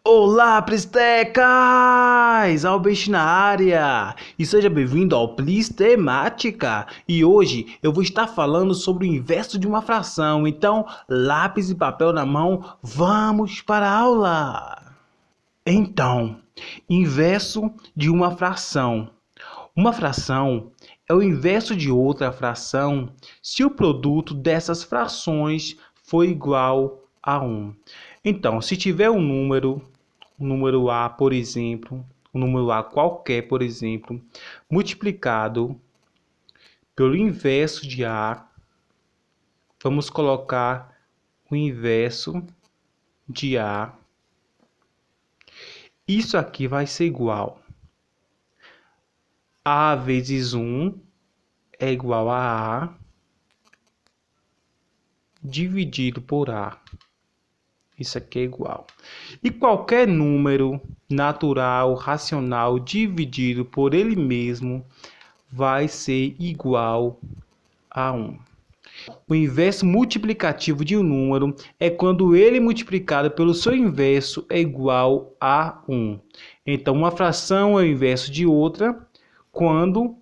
Olá, Pristecas! Albert na área! E seja bem-vindo ao Plistemática! E hoje eu vou estar falando sobre o inverso de uma fração. Então, lápis e papel na mão, vamos para a aula! Então, inverso de uma fração. Uma fração é o inverso de outra fração se o produto dessas frações for igual a 1. Então, se tiver um número A, por exemplo, um número A qualquer, por exemplo, multiplicado pelo inverso de A, vamos colocar o inverso de A. Isso aqui vai ser igual a vezes 1 é igual a A dividido por A. Isso aqui é igual. E qualquer número natural, racional, dividido por ele mesmo, vai ser igual a 1. O inverso multiplicativo de um número é quando ele multiplicado pelo seu inverso é igual a 1. Então, uma fração é o inverso de outra quando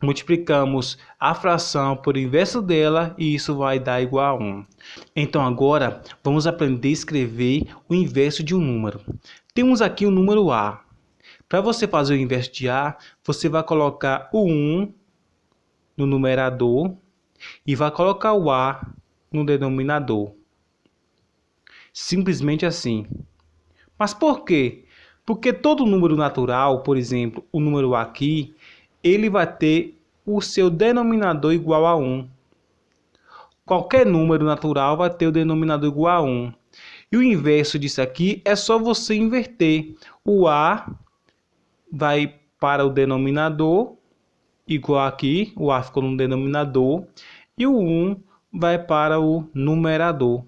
multiplicamos a fração por inverso dela e isso vai dar igual a 1. Então agora vamos aprender a escrever o inverso de um número. Temos aqui o número A. Para você fazer o inverso de A, você vai colocar o 1 no numerador e vai colocar o A no denominador. Simplesmente assim. Mas por quê? Porque todo número natural, por exemplo, o número A aqui, ele vai ter o seu denominador igual a 1. Qualquer número natural vai ter o denominador igual a 1. E o inverso disso aqui é só você inverter. O A vai para o denominador, igual aqui, o A ficou no denominador, e o 1 vai para o numerador.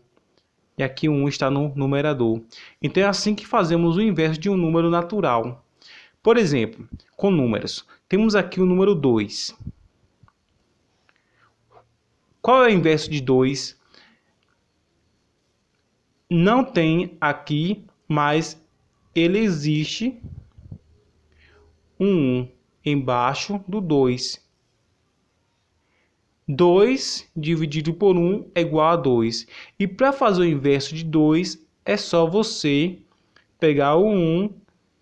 E aqui o 1 está no numerador. Então é assim que fazemos o inverso de um número natural. Por exemplo, com números. Temos aqui o número 2. Qual é o inverso de 2? Não tem aqui, mas ele existe um 1 embaixo do 2. 2 dividido por 1 é igual a 2. E para fazer o inverso de 2, é só você pegar o 1,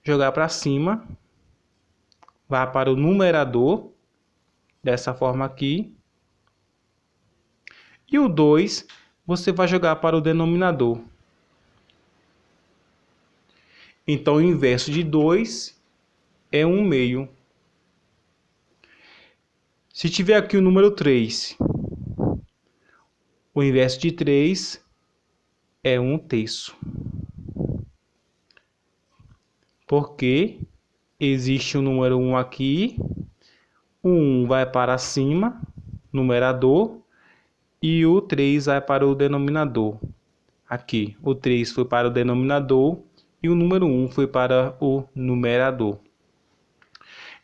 jogar para cima, vai para o numerador, dessa forma aqui. E o 2 você vai jogar para o denominador. Então, o inverso de 2 é 1 meio. Se tiver aqui o número 3, o inverso de 3 é 1 terço. Porque existe o número 1 aqui, o 1 vai para cima, numerador, e o 3 vai para o denominador. Aqui, o 3 foi para o denominador e o número 1 foi para o numerador.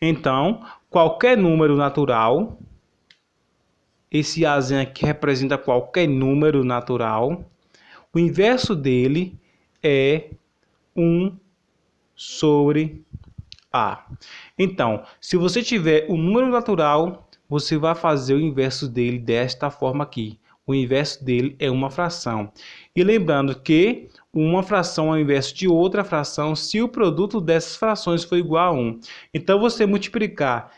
Então, qualquer número natural, esse Azinho aqui representa qualquer número natural, o inverso dele é 1 sobre A. Então, se você tiver um número natural, você vai fazer o inverso dele desta forma aqui. O inverso dele é uma fração. E lembrando que uma fração é o inverso de outra fração se o produto dessas frações for igual a 1. Então, você multiplicar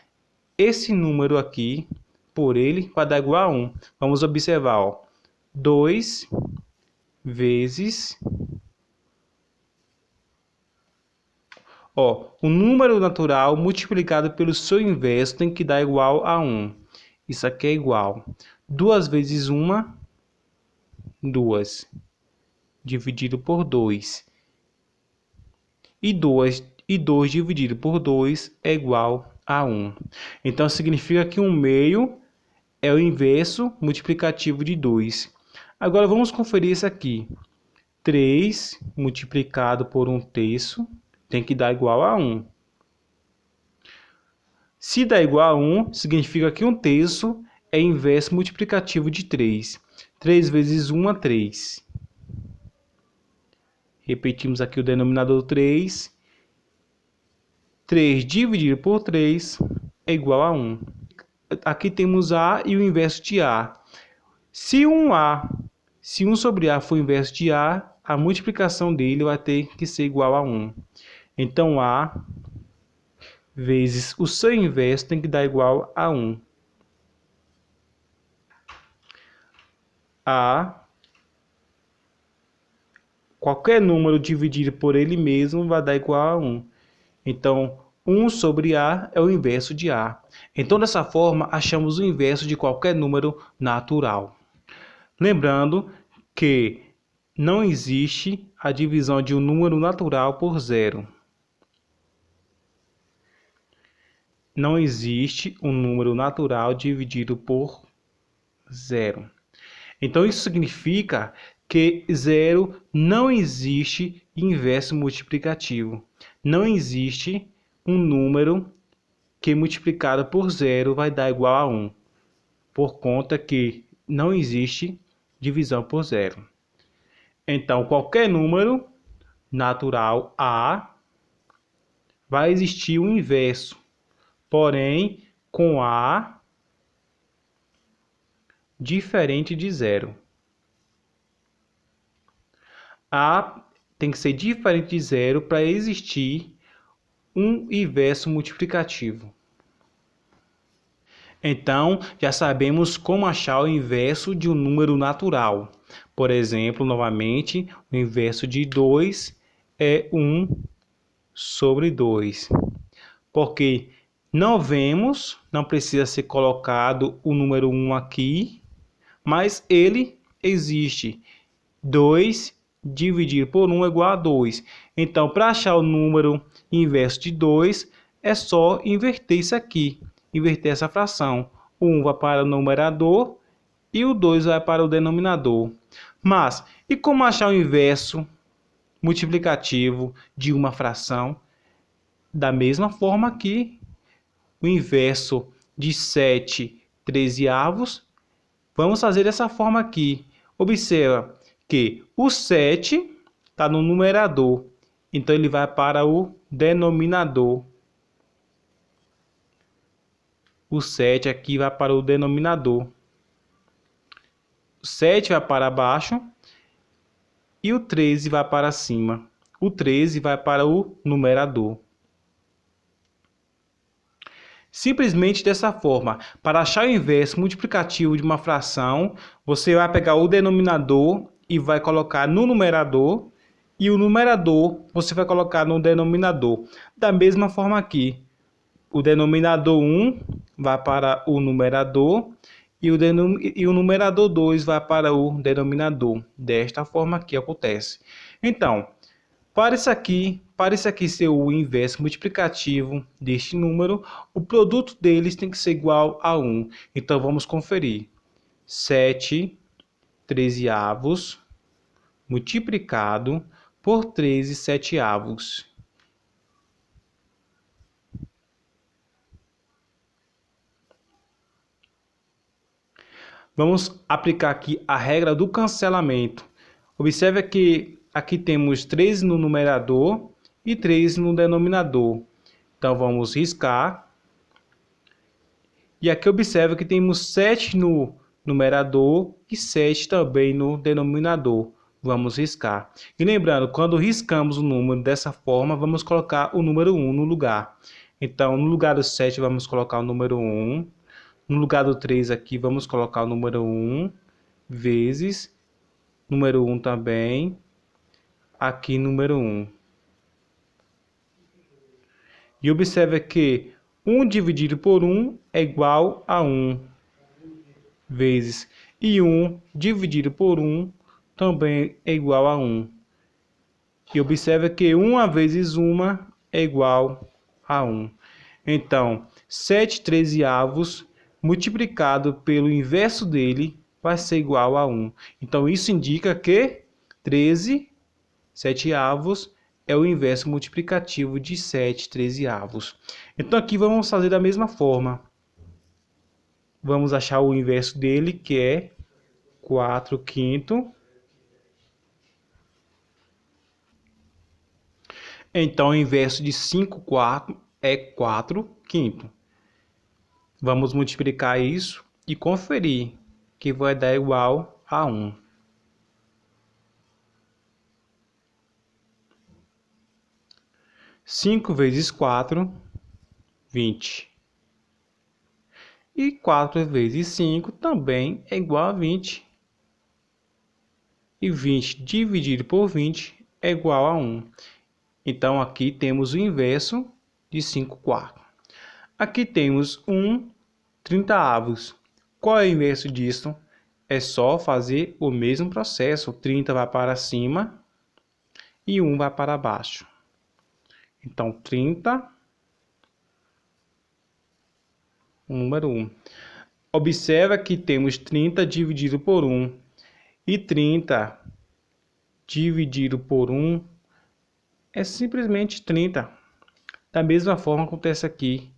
esse número aqui por ele vai dar igual a 1. Vamos observar, ó. 2 vezes... Ó, o número natural multiplicado pelo seu inverso tem que dar igual a 1. Isso aqui é igual. 2 vezes 1, 2. Dividido por 2. E 2 dividido por 2 é igual a 1. Então, significa que 1 meio é o inverso multiplicativo de 2. Agora, vamos conferir isso aqui. 3 multiplicado por 1 terço tem que dar igual a 1. Se dá igual a 1, significa que 1 terço é inverso multiplicativo de 3. 3 vezes 1 é 3. Repetimos aqui o denominador 3. 3 dividido por 3 é igual a 1. Aqui temos A e o inverso de A. Se 1 sobre A for o inverso de A multiplicação dele vai ter que ser igual a 1. Então, A vezes o seu inverso tem que dar igual a 1. Qualquer número dividido por ele mesmo vai dar igual a 1. Então, 1 sobre A é o inverso de A. Então, dessa forma, achamos o inverso de qualquer número natural. Lembrando que não existe a divisão de um número natural por zero. Não existe um número natural dividido por zero. Então, isso significa que zero não existe inverso multiplicativo. Não existe um número que multiplicado por zero vai dar igual a 1, por conta que não existe divisão por zero. Então, qualquer número natural A vai existir um inverso, porém com A diferente de zero. A tem que ser diferente de zero para existir um inverso multiplicativo. Então, já sabemos como achar o inverso de um número natural. Por exemplo, novamente, o inverso de 2 é 1 sobre 2. Porque não vemos, não precisa ser colocado o número 1 aqui, mas ele existe. 2 dividido por 1 é igual a 2. Então, para achar o número inverso de 2, é só inverter isso aqui. Inverter essa fração. O 1 vai para o numerador e o 2 vai para o denominador. Mas, e como achar o inverso multiplicativo de uma fração? Da mesma forma que o inverso de 7 trezeavos, vamos fazer dessa forma aqui. Observa que o 7 está no numerador, então ele vai para o denominador. O 7 aqui vai para o denominador. O 7 vai para baixo e o 13 vai para cima. O 13 vai para o numerador. Simplesmente dessa forma, para achar o inverso multiplicativo de uma fração, você vai pegar o denominador e vai colocar no numerador, e o numerador você vai colocar no denominador. Da mesma forma aqui, o denominador 1 vai para o numerador e o numerador 2 vai para o denominador. Desta forma que acontece. Então, para isso aqui ser o inverso multiplicativo deste número, o produto deles tem que ser igual a 1. Então, vamos conferir. 7 trezeavos multiplicado por 13 seteavos. Vamos aplicar aqui a regra do cancelamento. Observe que aqui temos 13 no numerador e 13 no denominador. Então, vamos riscar. E aqui observe que temos 7 no numerador e 7 também no denominador. Vamos riscar. E lembrando, quando riscamos o número dessa forma, vamos colocar o número 1 no lugar. Então, no lugar do 7, vamos colocar o número 1. No lugar do 3 aqui, vamos colocar o número 1 vezes número 1 também. Aqui, número 1. E observe que 1 dividido por 1 é igual a 1 vezes. E 1 dividido por 1 também é igual a 1. E observe que 1 vezes 1 é igual a 1. Então, 7 trezeavos multiplicado pelo inverso dele vai ser igual a 1. Então, isso indica que 13 seteavos é o inverso multiplicativo de 7 trezeavos. Então, aqui vamos fazer da mesma forma. Vamos achar o inverso dele, que é 4 quinto Então, o inverso de 5 quartos é 4 quintos. Vamos multiplicar isso e conferir, que vai dar igual a 1. 5 vezes 4, 20. E 4 vezes 5 também é igual a 20. E 20 dividido por 20 é igual a 1. Então, aqui temos o inverso de 5 quartos. Aqui temos 30avos. Qual é o inverso disso? É só fazer o mesmo processo. 30 vai para cima e 1 vai para baixo. Então, 30, o número 1. Observa que temos 30 dividido por 1. E 30 dividido por 1 é simplesmente 30. Da mesma forma acontece aqui.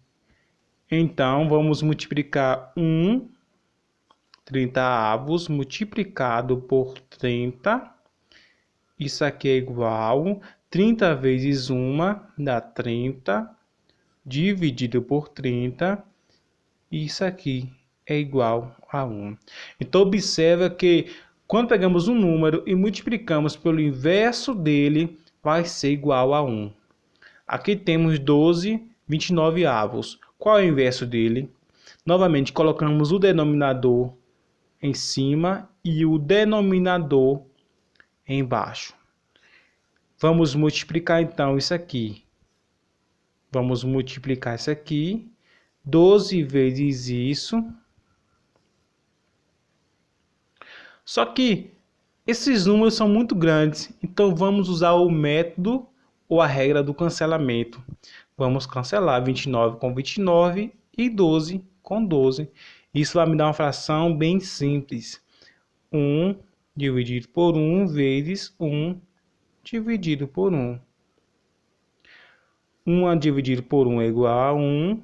Então, vamos multiplicar 30avos multiplicado por 30. Isso aqui é igual 30 vezes 1 dá 30, dividido por 30. Isso aqui é igual a 1. Então, observa que quando pegamos um número e multiplicamos pelo inverso dele, vai ser igual a 1. Aqui temos 12 29avos. Qual é o inverso dele? Novamente, colocamos o denominador em cima e o denominador embaixo. Vamos multiplicar então isso aqui. Vamos multiplicar isso aqui. 12 vezes isso. Só que esses números são muito grandes, então vamos usar o método ou a regra do cancelamento. Vamos cancelar 29 com 29 e 12 com 12. Isso vai me dar uma fração bem simples. 1 dividido por 1 vezes 1 dividido por 1. 1 dividido por 1 é igual a 1.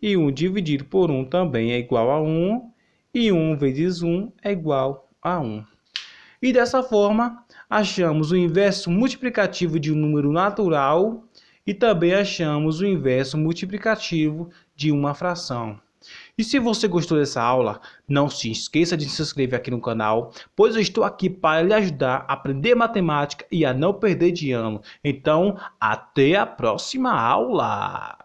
E 1 dividido por 1 também é igual a 1. E 1 vezes 1 é igual a 1. E dessa forma, achamos o inverso multiplicativo de um número natural e também achamos o inverso multiplicativo de uma fração. E se você gostou dessa aula, não se esqueça de se inscrever aqui no canal, pois eu estou aqui para lhe ajudar a aprender matemática e a não perder de ano. Então, até a próxima aula!